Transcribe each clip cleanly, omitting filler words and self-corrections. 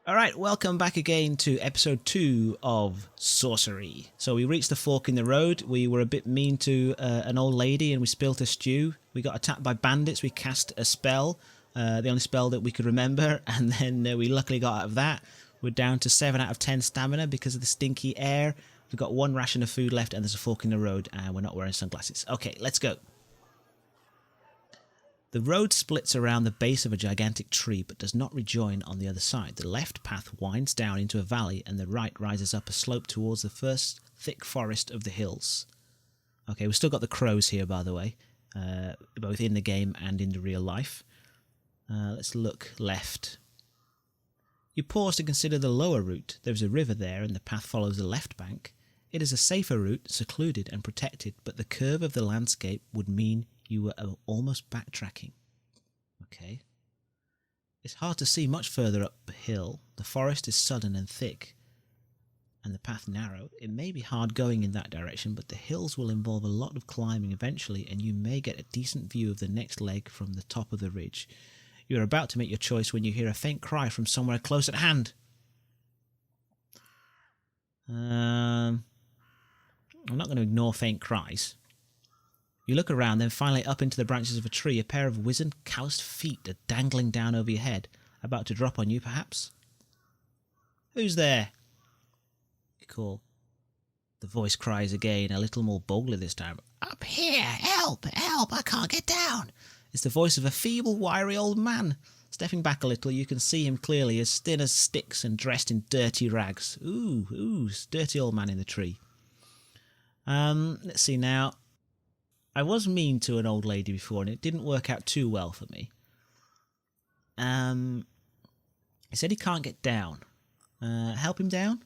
Alright, welcome back again to episode 2 of Sorcery. So we reached the fork in the road. We were a bit mean to an old lady and we spilt a stew. We got attacked by bandits. We cast a spell, the only spell that we could remember, and then we luckily got out of that. We're down to 7 out of 10 stamina because of the stinky air. We've got 1 ration of food left and there's a fork in the road and we're not wearing sunglasses. Okay, let's go. The road splits around the base of a gigantic tree but does not rejoin on the other side. The left path winds down into a valley and the right rises up a slope towards the first thick forest of the hills. Okay, we've still got the crows here, by the way, both in the game and in the real life. Let's look left. You pause to consider the lower route. There is a river there and the path follows the left bank. It is a safer route, secluded and protected, but the curve of the landscape would mean you were almost backtracking. Okay. It's hard to see much further up the hill. The forest is sudden and thick, and the path narrow. It may be hard going in that direction, but the hills will involve a lot of climbing eventually, and you may get a decent view of the next leg from the top of the ridge. You are about to make your choice when you hear a faint cry from somewhere close at hand. I'm not going to ignore faint cries. You look around, then finally up into the branches of a tree. A pair of wizened, calloused feet are dangling down over your head, about to drop on you, perhaps. Who's there? You call. The voice cries again, a little more boldly this time. Up here! Help! Help! I can't get down! It's the voice of a feeble, wiry old man. Stepping back a little, you can see him clearly, as thin as sticks and dressed in dirty rags. Ooh, dirty old man in the tree. Let's see now. I was mean to an old lady before and it didn't work out too well for me. He said he can't get down. Help him down?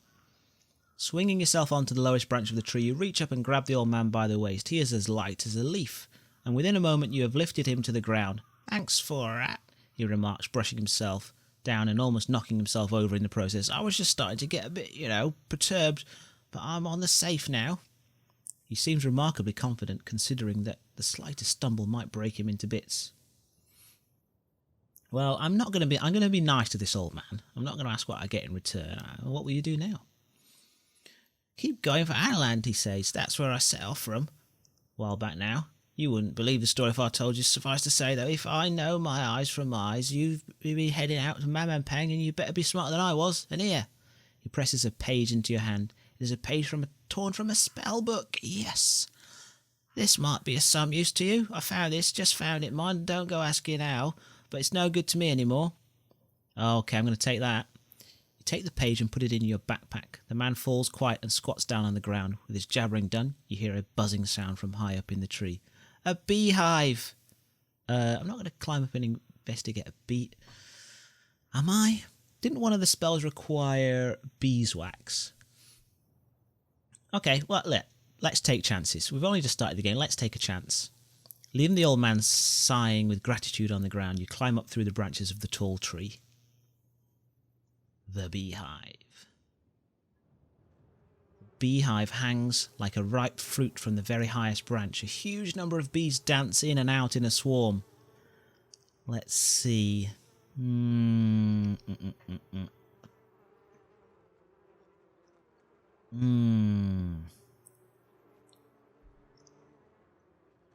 Swinging yourself onto the lowest branch of the tree, you reach up and grab the old man by the waist. He is as light as a leaf, and within a moment you have lifted him to the ground. Thanks for that, he remarks, brushing himself down and almost knocking himself over in the process. I was just starting to get a bit, perturbed, but I'm on the safe now. He seems remarkably confident, considering that the slightest stumble might break him into bits. Well, I'm going to be nice to this old man. I'm not going to ask what I get in return. What will you do now? Keep going for Ireland, he says. That's where I set off from. A while back now. You wouldn't believe the story if I told you. Suffice to say, though, if I know my eyes from eyes, you'd be heading out to Mamampang, and you better be smarter than I was. And here. He presses a page into your hand. It is a page torn from a spell book. Yes. This might be of some use to you. I found this, just found it. Mind, don't go asking how, but it's no good to me anymore. Okay, I'm going to take that. You take the page and put it in your backpack. The man falls quiet and squats down on the ground. With his jabbering done, you hear a buzzing sound from high up in the tree. A beehive. I'm not going to climb up and investigate a bee. Am I? Didn't one of the spells require beeswax? Okay, well, let's take chances. We've only just started the game. Let's take a chance. Leaving the old man sighing with gratitude on the ground, you climb up through the branches of the tall tree. The beehive. The beehive hangs like a ripe fruit from the very highest branch. A huge number of bees dance in and out in a swarm. Let's see.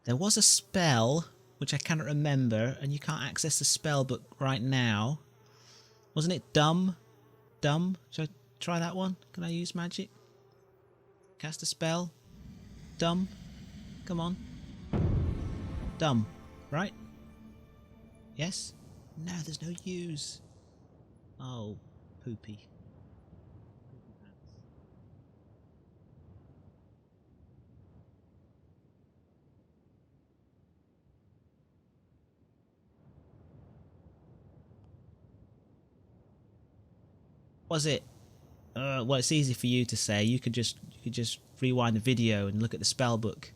There was a spell, which I cannot remember, and you can't access the spell book right now. Wasn't it dumb? Dumb? Should I try that one? Can I use magic? Cast a spell? Dumb? Come on. Dumb, right? Yes? No, there's no use. Oh, poopy. Was it? Well, it's easy for you to say. You could just rewind the video and look at the spell book.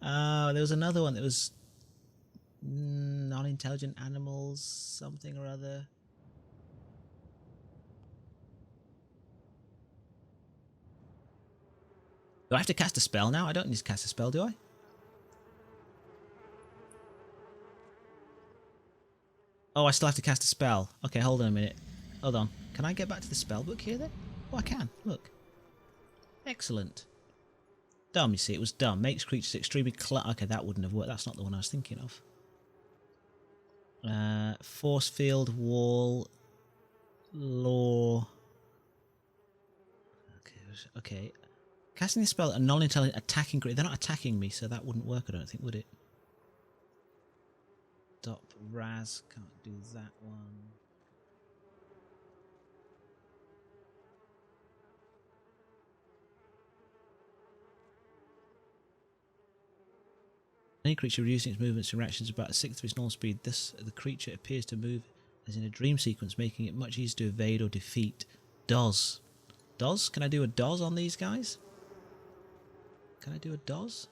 There was another one that was non-intelligent animals, something or other. Do I have to cast a spell now? I don't need to cast a spell, do I? Oh, I still have to cast a spell. Okay, hold on a minute. Hold on. Can I get back to the spell book here then? Oh, I can. Look. Excellent. Dumb, you see. It was dumb. Makes creatures extremely okay, that wouldn't have worked. That's not the one I was thinking of. Force field, wall, law. Okay. Casting the spell, a non-intelligent attacking creature. They're not attacking me, so that wouldn't work, I don't think, would it? Stop, Raz. Can't do that one. Any creature reducing its movements and reactions about a sixth of its normal speed, the creature appears to move as in a dream sequence, making it much easier to evade or defeat. Does? Can I do a does on these guys? Can I do a does?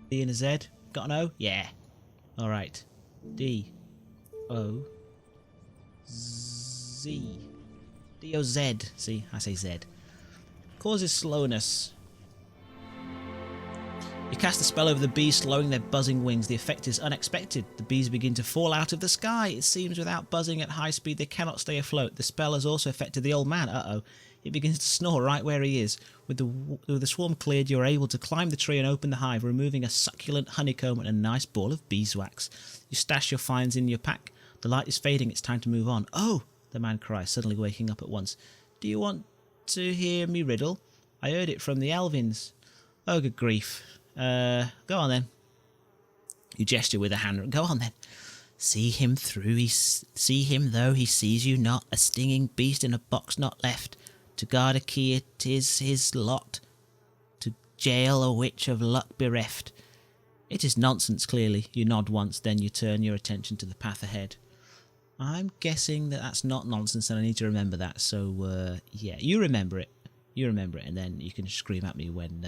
D and a Z. Got an O? Yeah. Alright. D. O. Z. D O Z. See, I say Z. Causes slowness. You cast a spell over the bees, slowing their buzzing wings. The effect is unexpected. The bees begin to fall out of the sky. It seems without buzzing at high speed, they cannot stay afloat. The spell has also affected the old man. Uh-oh. He begins to snore right where he is. With the swarm cleared, you are able to climb the tree and open the hive, removing a succulent honeycomb and a nice ball of beeswax. You stash your finds in your pack. The light is fading. It's time to move on. Oh! The man cries, suddenly waking up at once. Do you want to hear me riddle? I heard it from the Elvins. Oh, good grief. Go on then. You gesture with a hand. Go on then. See him see him though he sees you not, a stinging beast in a box not left. To guard a key it is his lot, to jail a witch of luck bereft. It is nonsense, clearly. You nod once, then you turn your attention to the path ahead. I'm guessing that that's not nonsense and I need to remember that, so yeah, you remember it. You remember it, and then you can scream at me when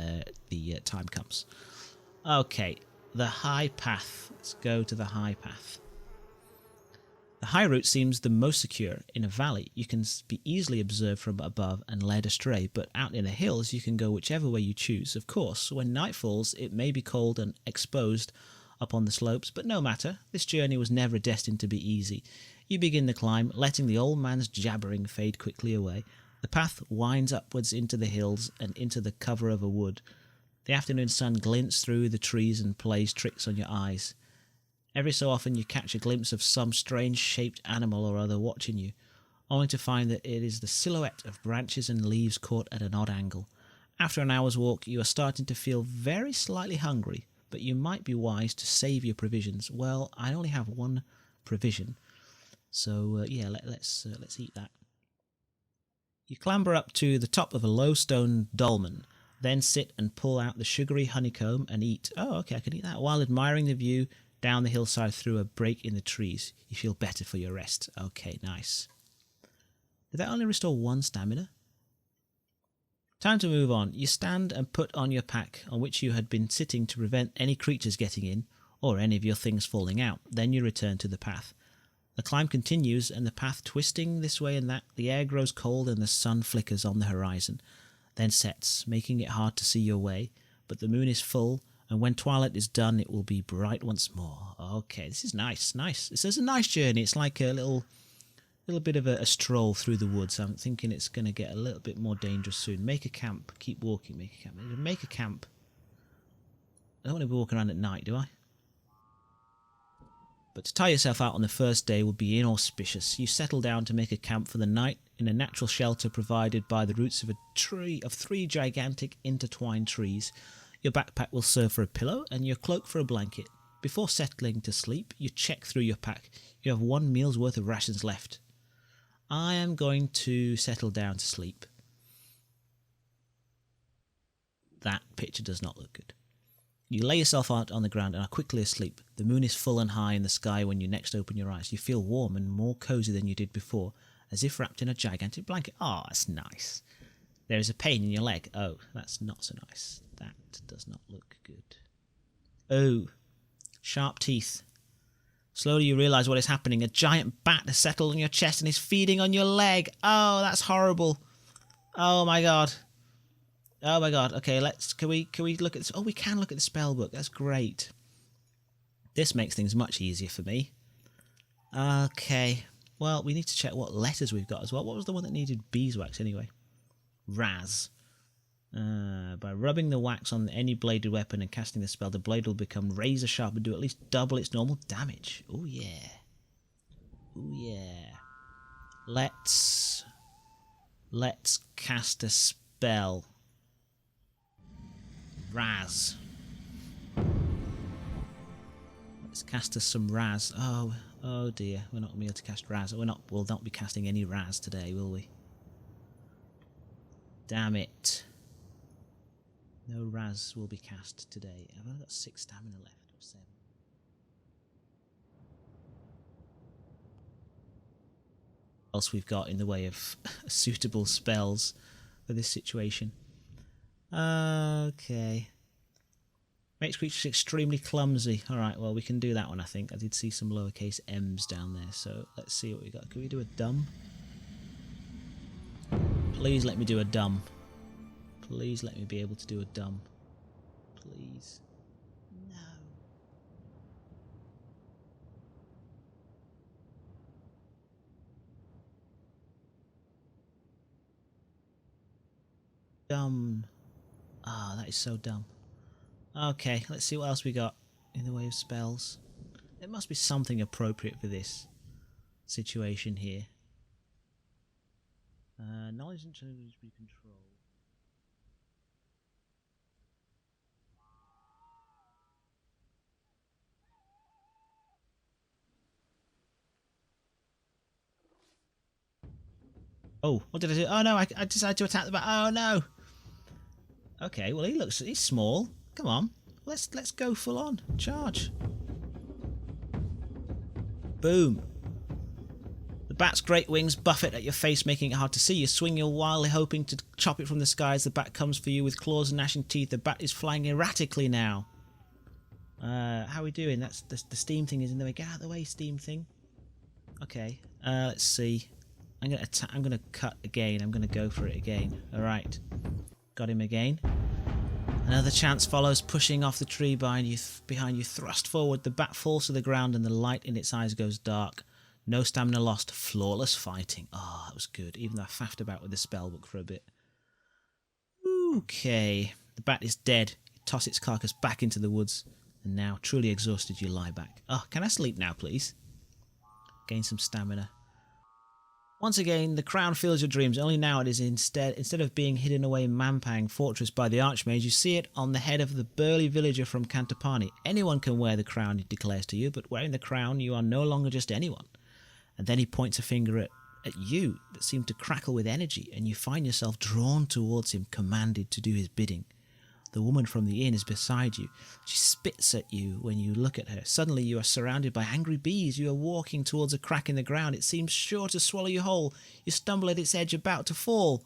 the time comes. Okay, the high path. Let's go to the high path. The high route seems the most secure. In a valley, you can be easily observed from above and led astray, but out in the hills, you can go whichever way you choose. Of course, when night falls, it may be cold and exposed up on the slopes, but no matter. This journey was never destined to be easy. You begin the climb, letting the old man's jabbering fade quickly away. The path winds upwards into the hills and into the cover of a wood. The afternoon sun glints through the trees and plays tricks on your eyes. Every so often you catch a glimpse of some strange-shaped animal or other watching you, only to find that it is the silhouette of branches and leaves caught at an odd angle. After an hour's walk, you are starting to feel very slightly hungry, but you might be wise to save your provisions. Well, I only have one provision, so yeah, let's eat that. You clamber up to the top of a low stone dolmen, then sit and pull out the sugary honeycomb and eat. Oh, okay, I can eat that while admiring the view down the hillside through a break in the trees. You feel better for your rest. Okay, nice. Did that only restore 1 stamina? Time to move on. You stand and put on your pack, on which you had been sitting to prevent any creatures getting in, or any of your things falling out. Then you return to the path. The climb continues, and the path twisting this way and that. The air grows cold and the sun flickers on the horizon, then sets, making it hard to see your way. But the moon is full, and when twilight is done, it will be bright once more. Okay, this is nice, nice. This is a nice journey. It's like a little bit of a stroll through the woods. I'm thinking it's going to get a little bit more dangerous soon. Make a camp. Keep walking. Make a camp. Make a camp. I don't want to be walking around at night, do I? But to tie yourself out on the first day would be inauspicious. You settle down to make a camp for the night in a natural shelter provided by the roots of a tree of 3 gigantic intertwined trees. Your backpack will serve for a pillow and your cloak for a blanket. Before settling to sleep, you check through your pack. You have 1 meal's worth of rations left. I am going to settle down to sleep. That picture does not look good. You lay yourself out on the ground and are quickly asleep. The moon is full and high in the sky when you next open your eyes. You feel warm and more cosy than you did before, as if wrapped in a gigantic blanket. Oh, that's nice. There is a pain in your leg. Oh, that's not so nice. That does not look good. Oh, sharp teeth. Slowly you realise what is happening. A giant bat has settled on your chest and is feeding on your leg. Oh, that's horrible. Oh my god. Oh my god. Okay, can we look at this? Oh, we can look at the spell book. That's great. This makes things much easier for me. Okay. Well, we need to check what letters we've got as well. What was the one that needed beeswax anyway? Raz. By rubbing the wax on any bladed weapon and casting the spell, the blade will become razor sharp and do at least double its normal damage. Oh yeah. Oh yeah. Let's cast a spell. Raz. Let's cast us some Raz. Oh dear. We're not going to be able to cast Raz. We'll not be casting any Raz today, will we? Damn it. No Raz will be cast today. I've only got 6 stamina left, or 7. What else we've got in the way of suitable spells for this situation? Okay. Makes creatures extremely clumsy. Alright, well, we can do that one, I think. I did see some lowercase m's down there, so let's see what we got. Can we do a dumb? Please let me do a dumb. Please let me be able to do a dumb. Please. No. Dumb. Ah, that is so dumb. Okay, let's see what else we got in the way of spells. There must be something appropriate for this situation here. Knowledge and control. Oh, what did I do? Oh no, I decided to attack the bat. Oh no. Okay, well he's small. Come on, let's go full on charge. Boom. The bat's great wings buffet at your face, making it hard to see. You swing your wildly, hoping to chop it from the sky as the bat comes for you with claws and gnashing teeth. The bat is flying erratically now. How are we doing? That's the steam thing is in the way. Get out of the way, steam thing. Okay. Let's see. I'm gonna cut again. I'm gonna go for it again. All right. Got him again. Another chance follows, pushing off the tree behind you, thrust forward. The bat falls to the ground and the light in its eyes goes dark. No stamina lost. Flawless fighting. Oh, that was good. Even though I faffed about with the spellbook for a bit. Okay. The bat is dead. You toss its carcass back into the woods. And now, truly exhausted, you lie back. Oh, can I sleep now, please? Gain some stamina. Once again, the crown fills your dreams, only now it is instead of being hidden away in Mampang Fortress by the Archmage, you see it on the head of the burly villager from Cantopani. Anyone can wear the crown, he declares to you, but wearing the crown you are no longer just anyone. And then he points a finger at you that seem to crackle with energy, and you find yourself drawn towards him, commanded to do his bidding. The woman from the inn is beside you. She spits at you when you look at her. Suddenly you are surrounded by angry bees. You are walking towards a crack in the ground. It seems sure to swallow you whole. You stumble at its edge, about to fall.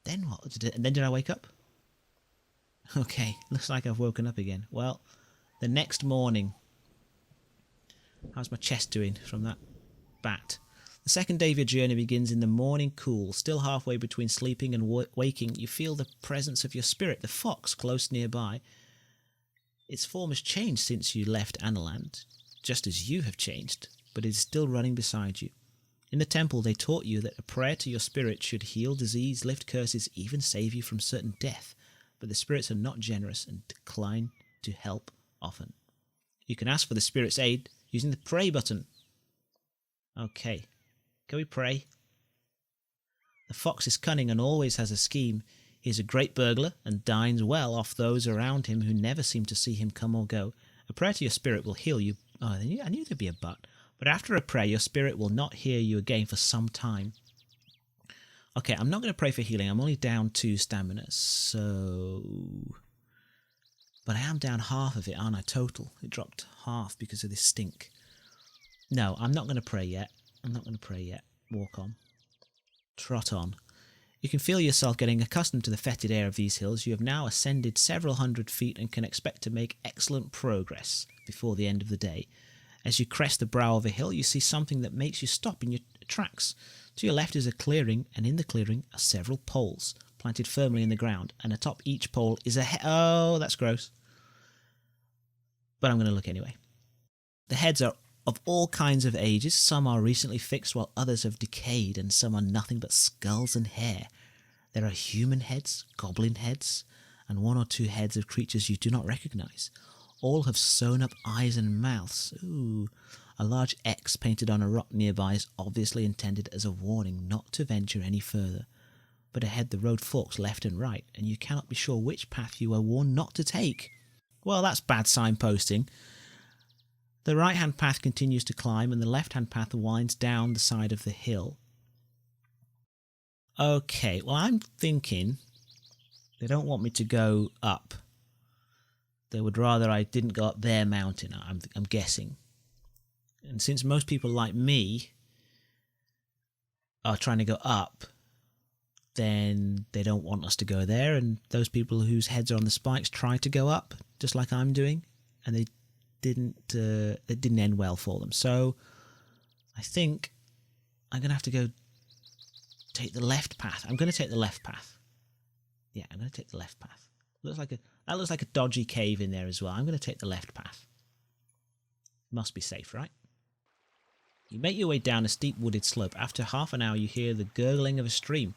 Then what? And then did I wake up? Okay, looks like I've woken up again. Well, the next morning. How's my chest doing from that bat? The second day of your journey begins in the morning cool. Still halfway between sleeping and waking, you feel the presence of your spirit, the fox, close nearby. Its form has changed since you left Analand, just as you have changed, but it is still running beside you. In the temple, they taught you that a prayer to your spirit should heal disease, lift curses, even save you from certain death, but the spirits are not generous and decline to help often. You can ask for the spirit's aid using the pray button. Okay. Can we pray? The fox is cunning and always has a scheme. He is a great burglar and dines well off those around him who never seem to see him come or go. A prayer to your spirit will heal you. Oh, I knew there'd be a but. But after a prayer, your spirit will not hear you again for some time. Okay, I'm not going to pray for healing. I'm only down 2 stamina, so... But I am down half of it, aren't I, total? It dropped half because of this stink. No, I'm not going to pray yet. Walk on. Trot on. You can feel yourself getting accustomed to the fetid air of these hills. You have now ascended several hundred feet and can expect to make excellent progress before the end of the day. As you crest the brow of a hill, you see something that makes you stop tracks. To your left is a clearing, and in the clearing are several poles planted firmly in the ground, and atop each pole is a oh, that's gross. But I'm going to look anyway. The heads are of all kinds of ages. Some are recently fixed while others have decayed, and some are nothing but skulls and hair. There are human heads, goblin heads, and one or two heads of creatures you do not recognise. All have sewn up eyes and mouths. Ooh. A large X painted on a rock nearby is obviously intended as a warning not to venture any further. But ahead the road forks left and right, and you cannot be sure which path you are warned not to take. Well, that's bad signposting. The right-hand path continues to climb, and the left-hand path winds down the side of the hill. Okay, well, I'm thinking they don't want me to go up. They would rather I didn't go up their mountain, I'm guessing. And since most people like me are trying to go up, then they don't want us to go there, and those people whose heads are on the spikes try to go up, just like I'm doing, and it didn't end well for them. So I think I'm going to have to go take the left path. I'm going to take the left path. Yeah, I'm going to take the left path. That looks like a dodgy cave in there as well. I'm going to take the left path. Must be safe, right? You make your way down a steep wooded slope. After half an hour you hear the gurgling of a stream,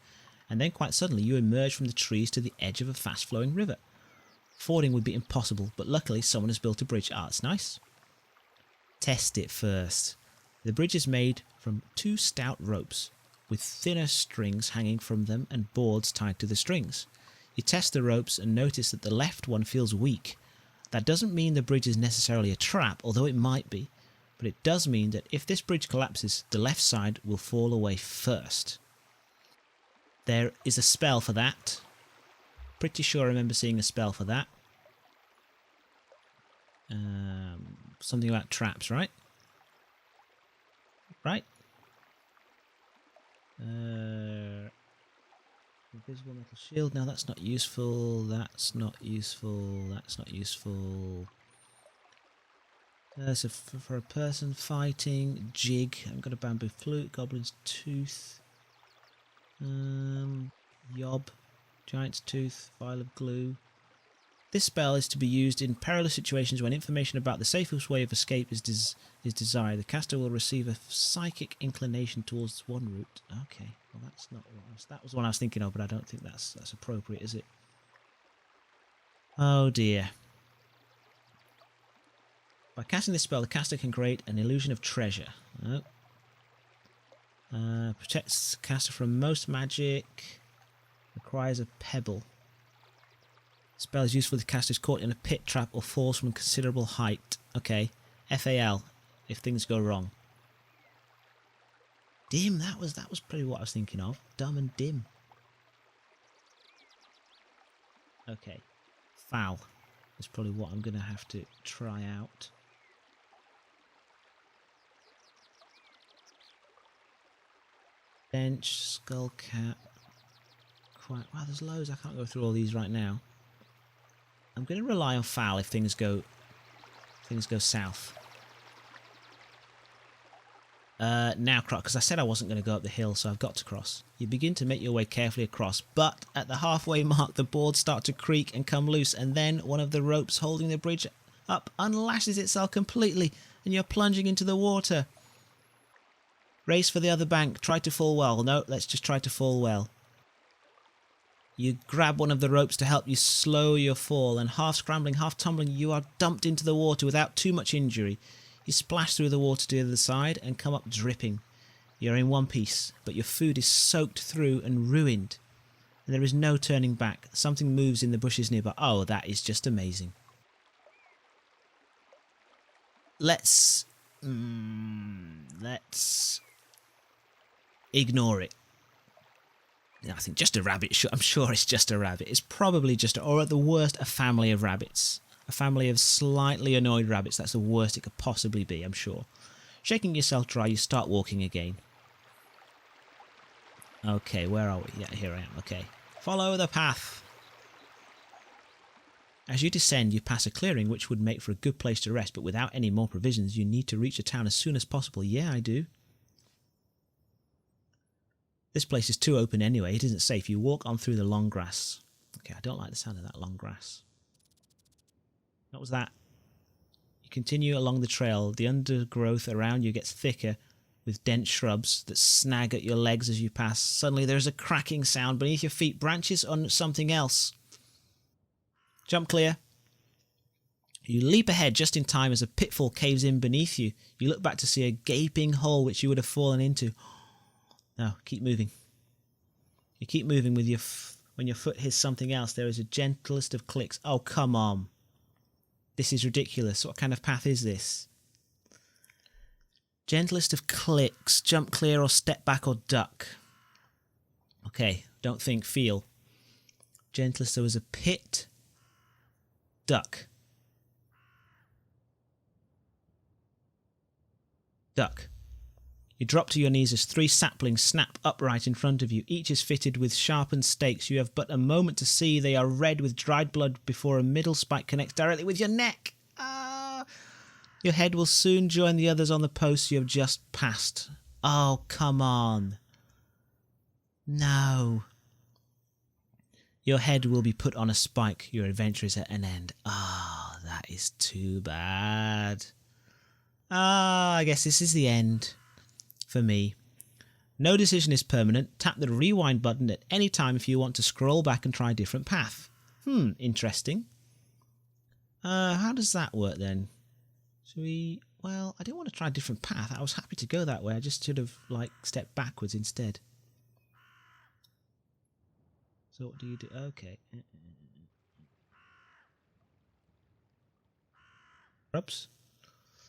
and then quite suddenly you emerge from the trees to the edge of a fast-flowing river. Fording would be impossible, but luckily someone has built a bridge. Ah, it's nice. Test it first. The bridge is made from 2 stout ropes, with thinner strings hanging from them and boards tied to the strings. You test the ropes and notice that the left one feels weak. That doesn't mean the bridge is necessarily a trap, although it might be, but it does mean that if this bridge collapses, the left side will fall away first. There is a spell for that. Pretty sure I remember seeing a spell for that. Something about traps, right? Right? Invisible metal shield. Now that's not useful. That's not useful. That's not useful. So for a person fighting, jig. I've got a bamboo flute, goblin's tooth. Yob, giant's tooth, vial of glue. This spell is to be used in perilous situations when information about the safest way of escape is desired. The caster will receive a psychic inclination towards one route. Okay, well that's not what that was the one I was thinking of, but I don't think that's appropriate, is it? Oh dear. By casting this spell, the caster can create an illusion of treasure. Oh. Protects the caster from most magic. Requires a pebble. The spell is useful if the caster is caught in a pit trap or falls from a considerable height. Okay. FAL, if things go wrong. Dim, that was pretty what I was thinking of. Dumb and dim. Okay. Foul is probably what I'm going to have to try out. Bench, skull cap. Quite wow, there's loads. I can't go through all these right now. I'm going to rely on foul if things go south. Now cross, because I said I wasn't going to go up the hill, so I've got to cross. You begin to make your way carefully across, but at the halfway mark the boards start to creak and come loose, and then one of the ropes holding the bridge up unlashes itself completely, and you're plunging into the water. Race for the other bank. Try to fall well. No, let's just try to fall well. You grab one of the ropes to help you slow your fall, and half scrambling, half tumbling, you are dumped into the water without too much injury. You splash through the water to the other side and come up dripping. You're in one piece, but your food is soaked through and ruined. And there is no turning back. Something moves in the bushes nearby. Oh, that is just amazing. Let's ignore it. I think just a rabbit. I'm sure it's just a rabbit. It's probably just, or at the worst, a family of rabbits. A family of slightly annoyed rabbits. That's the worst it could possibly be, I'm sure. Shaking yourself dry, you start walking again. Okay, where are we? Yeah, here I am. Okay. Follow the path. As you descend, you pass a clearing which would make for a good place to rest, but without any more provisions, you need to reach a town as soon as possible. Yeah, I do. This place is too open anyway. It isn't safe. You walk on through the long grass. Okay, I don't like the sound of that long grass. What was that? You continue along the trail. The undergrowth around you gets thicker with dense shrubs that snag at your legs as you pass. Suddenly there's a cracking sound beneath your feet. Branches on something else. Jump clear. You leap ahead just in time as a pitfall caves in beneath you. You look back to see a gaping hole which you would have fallen into. Now, keep moving. You keep moving with your when your foot hits something else. There is a gentlest of clicks. Oh, come on. This is ridiculous. What kind of path is this? Gentlest of clicks. Jump clear or step back or duck. Okay, don't think, feel. Gentlest, there was a pit. Duck. Duck. You drop to your knees as 3 saplings snap upright in front of you. Each is fitted with sharpened stakes. You have but a moment to see. They are red with dried blood before a middle spike connects directly with your neck. Ah! Your head will soon join the others on the posts you have just passed. Oh, come on. No. Your head will be put on a spike. Your adventure is at an end. Ah, that is too bad. Ah, I guess this is the end. For me. No decision is permanent. Tap the rewind button at any time if you want to scroll back and try a different path. Interesting. How does that work then? Should we... Well, I didn't want to try a different path. I was happy to go that way. I just should have, stepped backwards instead. So what do you do? Okay. Shrubs?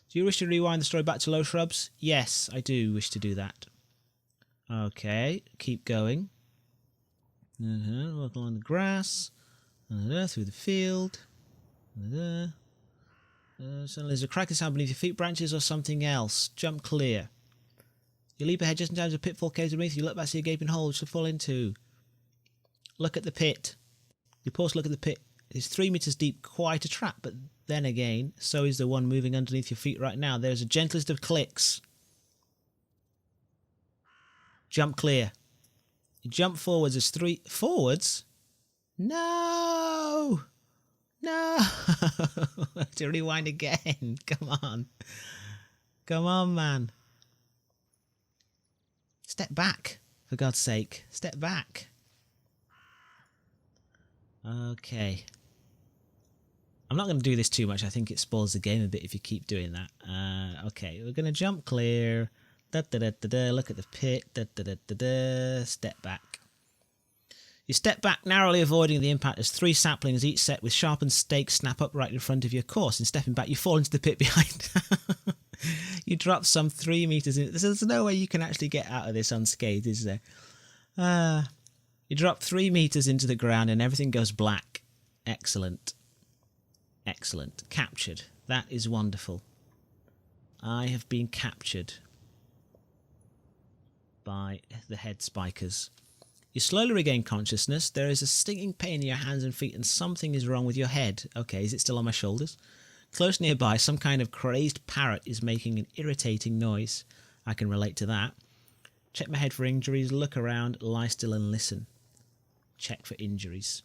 Do you wish to rewind the story back to low shrubs? Yes, I do wish to do that. Okay, keep going. Walk along the grass. Through the field. Suddenly there's a cracking sound beneath your feet, branches or something else. Jump clear. You leap ahead just in time as a pitfall caves beneath you. Look back, see a gaping hole which to fall into. Look at the pit. You pause to look at the pit. It's 3 meters deep, quite a trap, but then again, so is the one moving underneath your feet right now. There's a gentlest of clicks. Jump clear. You jump forwards as 3... Forwards? No! No! I have to rewind again. Come on. Come on, man. Step back, for God's sake. Step back. Okay. I'm not going to do this too much. I think it spoils the game a bit if you keep doing that. Okay, we're going to jump clear. Look at the pit. Step back. You step back, narrowly avoiding the impact as 3 saplings, each set with sharpened stakes, snap up right in front of your course. In stepping back, you fall into the pit behind. You drop some 3 meters in. There's no way you can actually get out of this unscathed, is there? You drop 3 meters into the ground and everything goes black. Excellent. Excellent. Captured. That is wonderful. I have been captured by the head spikers. You slowly regain consciousness. There is a stinging pain in your hands and feet and something is wrong with your head. Okay, is it still on my shoulders? Close nearby, some kind of crazed parrot is making an irritating noise. I can relate to that. Check my head for injuries, look around, lie still and listen. Check for injuries.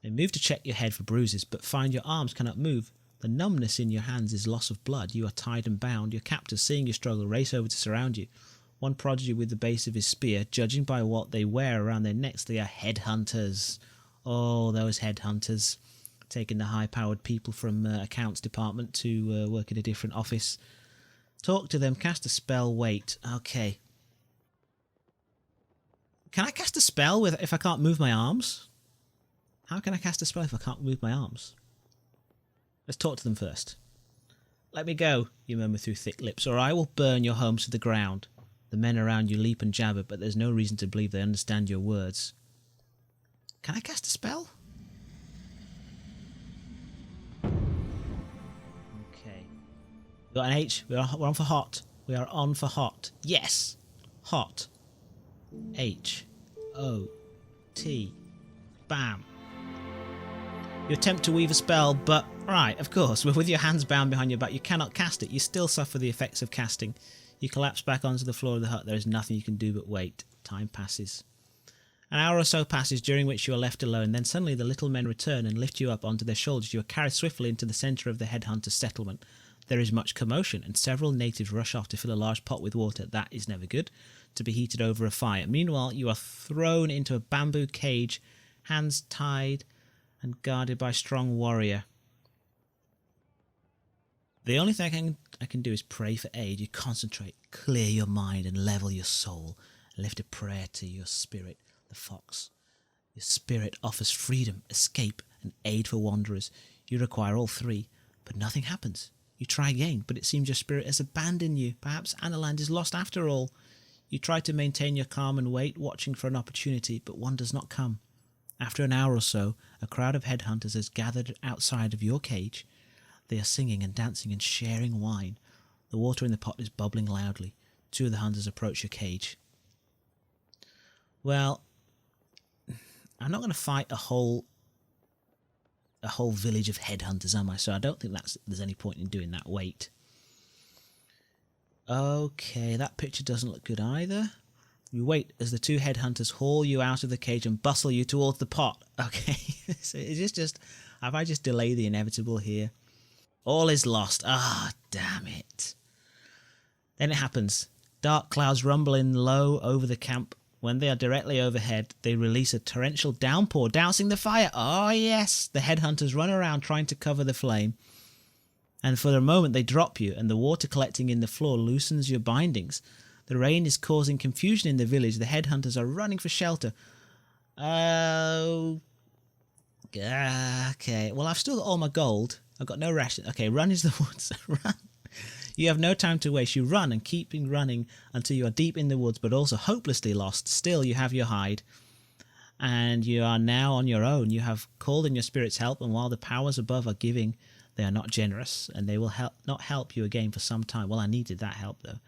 Then move to check your head for bruises, but find your arms cannot move. The numbness in your hands is loss of blood. You are tied and bound. Your captors, seeing your struggle, race over to surround you. One prods you with the base of his spear. Judging by what they wear around their necks, they are headhunters. Oh, those headhunters. Taking the high-powered people from accounts department to work in a different office. Talk to them. Cast a spell. Wait. Okay. Can I cast a spell if I can't move my arms? How can I cast a spell if I can't move my arms? Let's talk to them first. Let me go, you murmur through thick lips, or I will burn your homes to the ground. The men around you leap and jabber, but there's no reason to believe they understand your words. Can I cast a spell? Okay. We got an H. We're on for hot. We are on for hot. Yes! Hot. H-O-T. Bam. You attempt to weave a spell, but... Right, of course, with your hands bound behind your back, you cannot cast it. You still suffer the effects of casting. You collapse back onto the floor of the hut. There is nothing you can do but wait. Time passes. An hour or so passes, during which you are left alone. Then suddenly the little men return and lift you up onto their shoulders. You are carried swiftly into the centre of the headhunter settlement. There is much commotion, and several natives rush off to fill a large pot with water. That is never good, to be heated over a fire. Meanwhile, you are thrown into a bamboo cage, hands tied and guarded by a strong warrior. The only thing I can do is pray for aid. You concentrate, clear your mind and level your soul. Lift a prayer to your spirit, the fox. Your spirit offers freedom, escape and aid for wanderers. You require all three, but nothing happens. You try again, but it seems your spirit has abandoned you. Perhaps Analand is lost after all. You try to maintain your calm and wait, watching for an opportunity, but one does not come. After an hour or so, a crowd of headhunters has gathered outside of your cage. They are singing and dancing and sharing wine. The water in the pot is bubbling loudly. Two of the hunters approach your cage. Well, I'm not going to fight a whole village of headhunters, am I? So I don't think there's any point in doing that. Wait. Okay, that picture doesn't look good either. You wait as the two headhunters haul you out of the cage and bustle you towards the pot. Okay, so is this have I just delayed the inevitable here? All is lost. Ah, damn it. Then it happens. Dark clouds rumble in low over the camp. When they are directly overhead, they release a torrential downpour, dousing the fire. Oh, yes. The headhunters run around trying to cover the flame. And for a moment, they drop you, and the water collecting in the floor loosens your bindings. The rain is causing confusion in the village. The headhunters are running for shelter. Oh. Okay. Well, I've still got all my gold. I've got no ration. Okay, run is the woods. Run. You have no time to waste. You run and keep running until you are deep in the woods, but also hopelessly lost. Still, you have your hide, and you are now on your own. You have called in your spirit's help, and while the powers above are giving, they are not generous, and they will not help you again for some time. Well, I needed that help, though.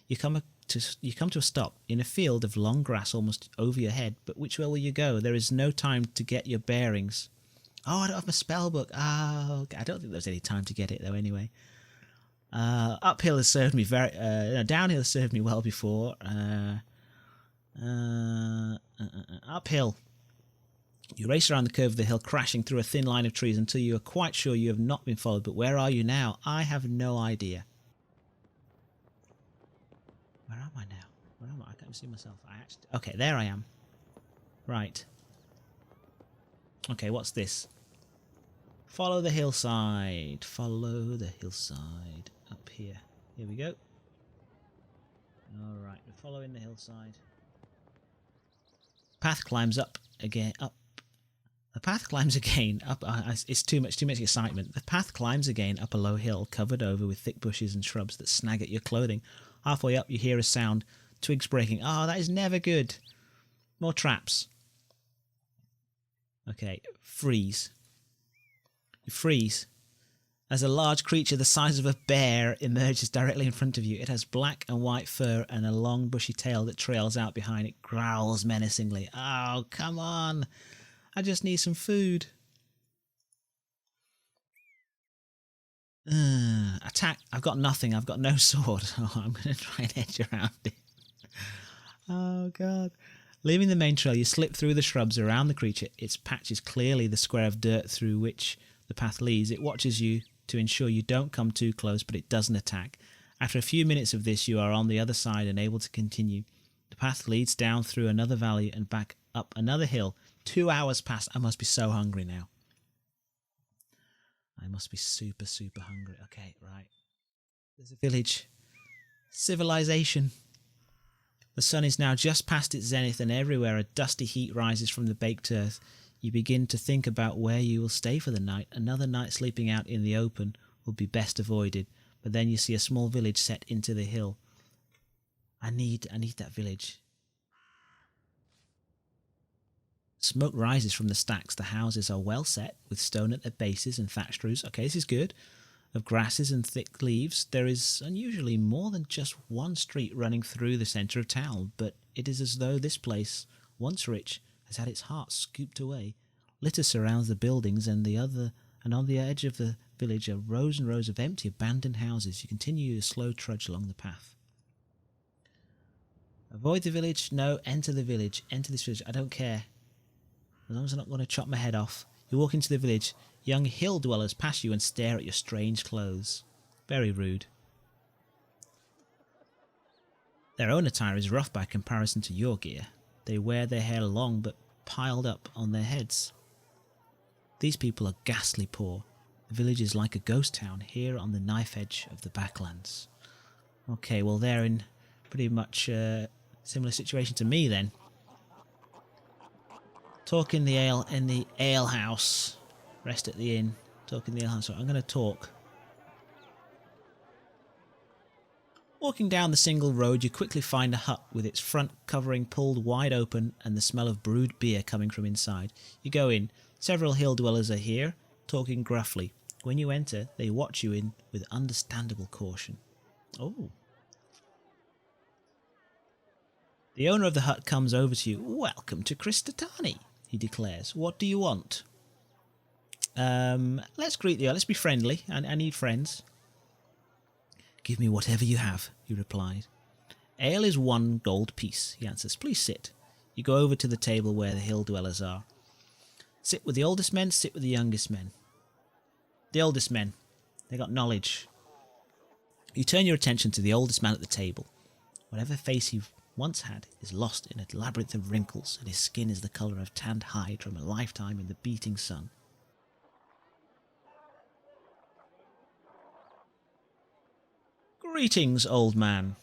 You come to a stop in a field of long grass almost over your head, but which way will you go? There is no time to get your bearings. Oh, I don't have my spell book. Oh, okay. I don't think there's any time to get it, though, anyway. Uphill has served me downhill has served me well before. Uphill. You race around the curve of the hill, crashing through a thin line of trees until you are quite sure you have not been followed. But where are you now? I have no idea. Where am I now? Where am I? I can't see myself. Okay, there I am. Right. Okay, what's this? Follow the hillside. Follow the hillside. Up here. Here we go. Alright, we're following the hillside. Path climbs up again. The path climbs again up. It's too much excitement. The path climbs again up a low hill covered over with thick bushes and shrubs that snag at your clothing. Halfway up, you hear a sound. Twigs breaking. Oh, that is never good. More traps. Okay, freeze. You freeze as a large creature the size of a bear emerges directly in front of you. It has black and white fur and a long bushy tail that trails out behind it, growls menacingly. Oh, come on. I just need some food. Attack. I've got nothing. I've got no sword. Oh, I'm going to try and edge around it. Oh, God. Leaving the main trail, you slip through the shrubs around the creature. Its patch is clearly the square of dirt through which the path leads. It watches you to ensure you don't come too close, but it doesn't attack. After a few minutes of this, you are on the other side and able to continue. The path leads down through another valley and back up another hill. 2 hours pass. I must be so hungry now. I must be super, super hungry. Okay, right. There's a village. Civilization. The sun is now just past its zenith, and everywhere a dusty heat rises from the baked earth. You begin to think about where you will stay for the night. Another night sleeping out in the open will be best avoided, but then you see a small village set into the hill. I need that village. Smoke rises from the stacks. The houses are well set, with stone at their bases and thatched roofs. Okay, this is good. Of grasses and thick leaves. There is unusually more than just one street running through the centre of town, but it is as though this place, once rich, has had its heart scooped away. Litter surrounds the buildings, and on the edge of the village are rows and rows of empty, abandoned houses. You continue your slow trudge along the path. Avoid the village. No, enter the village. Enter this village. I don't care. As long as I'm not going to chop my head off. You walk into the village. Young hill dwellers pass you and stare at your strange clothes. Very rude. Their own attire is rough by comparison to your gear. They wear their hair long but piled up on their heads. These people are ghastly poor. The village is like a ghost town here on the knife edge of the backlands. Okay, well they're in pretty much a similar situation to me then. Talk in the ale house. Rest at the inn. Talk in the ale house. So I'm going to talk. Walking down the single road, you quickly find a hut with its front covering pulled wide open and the smell of brewed beer coming from inside. You go in. Several hill dwellers are here, talking gruffly. When you enter, they watch you in with understandable caution. Oh. The owner of the hut comes over to you. Welcome to Kristatani, he declares. What do you want? Let's greet you. Let's be friendly. I need friends. Give me whatever you have, he replied. Ale is 1 gold piece, he answers. Please sit. You go over to the table where the hill dwellers are. Sit with the oldest men, sit with the youngest men. The oldest men. They got knowledge. You turn your attention to the oldest man at the table. Whatever face he once had is lost in a labyrinth of wrinkles, and his skin is the colour of tanned hide from a lifetime in the beating sun. Greetings, old man.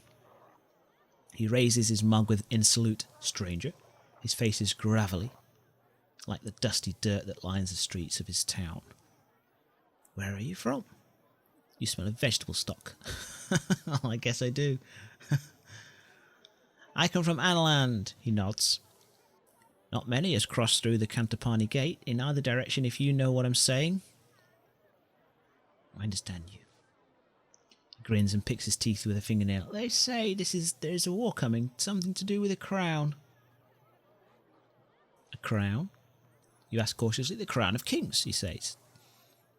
He raises his mug in salute. Stranger. His face is gravelly, like the dusty dirt that lines the streets of his town. Where are you from? You smell of vegetable stock. I guess I do. I come from Analand, he nods. Not many has crossed through the Cantapani gate in either direction, if you know what I'm saying. I understand you. He grins and picks his teeth with a fingernail. They say there's a war coming, something to do with a crown. A crown? You ask cautiously. The crown of kings, he says.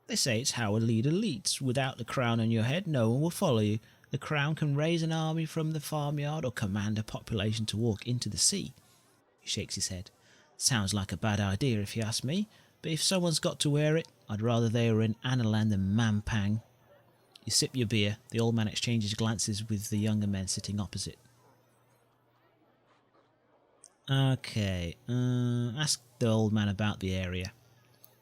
They say it's how a leader leads. Without the crown on your head, no one will follow you. The crown can raise an army from the farmyard or command a population to walk into the sea. He shakes his head. Sounds like a bad idea if you ask me, but if someone's got to wear it, I'd rather they were in Analand than Mampang. You sip your beer. The old man exchanges glances with the younger men sitting opposite. Okay, ask the old man about the area.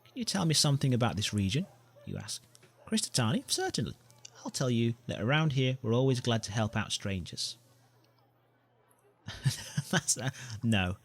Can you tell me something about this region? You ask. Kristatani? Certainly. I'll tell you that around here we're always glad to help out strangers. No.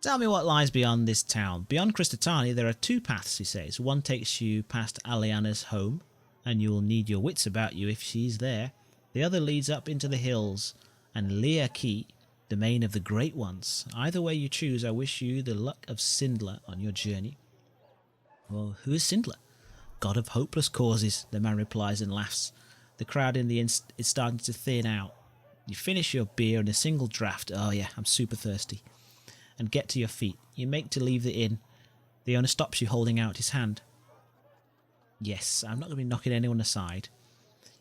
Tell me what lies beyond this town. Beyond Kristatani there are 2 paths, he says. One takes you past Aliana's home, and you will need your wits about you if she's there. The other leads up into the hills, and Liaki, domain of the Great Ones. Either way you choose, I wish you the luck of Sindler on your journey. Well, who is Sindler? God of hopeless causes, the man replies and laughs. The crowd in the inn is starting to thin out. You finish your beer in a single draught. Oh yeah, I'm super thirsty. And get to your feet. You make to leave the inn. The owner stops you, holding out his hand. Yes, I'm not going to be knocking anyone aside.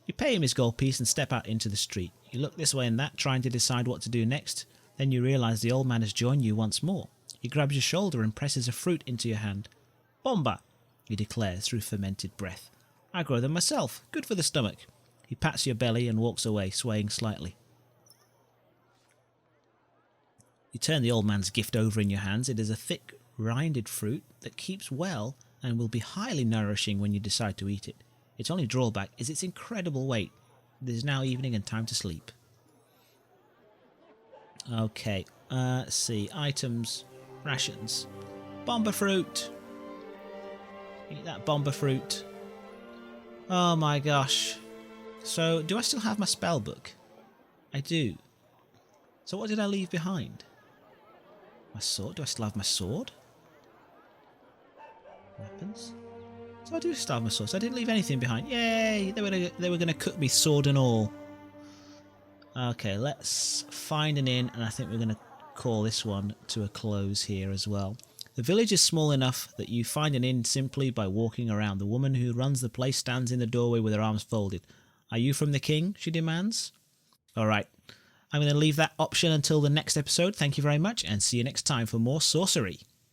You pay him his gold piece and step out into the street. You look this way and that, trying to decide what to do next. Then you realise the old man has joined you once more. He grabs your shoulder and presses a fruit into your hand. Bomba, he declares through fermented breath. I grow them myself. Good for the stomach. He pats your belly and walks away, swaying slightly. You turn the old man's gift over in your hands. It is a thick, rinded fruit that keeps well and will be highly nourishing when you decide to eat it. Its only drawback is its incredible weight. It is now evening and time to sleep. Okay, let's see. Items, rations. Bomba fruit. Eat that bomba fruit. Oh my gosh. So, do I still have my spell book? I do. So what did I leave behind? My sword? Do I still have my sword? Weapons? So I do still have my sword. So I didn't leave anything behind. Yay! They were going to cut me sword and all. Okay, let's find an inn, and I think we're going to call this one to a close here as well. The village is small enough that you find an inn simply by walking around. The woman who runs the place stands in the doorway with her arms folded. Are you from the king? She demands. Alright, I'm going to leave that option until the next episode. Thank you very much, and see you next time for more sorcery.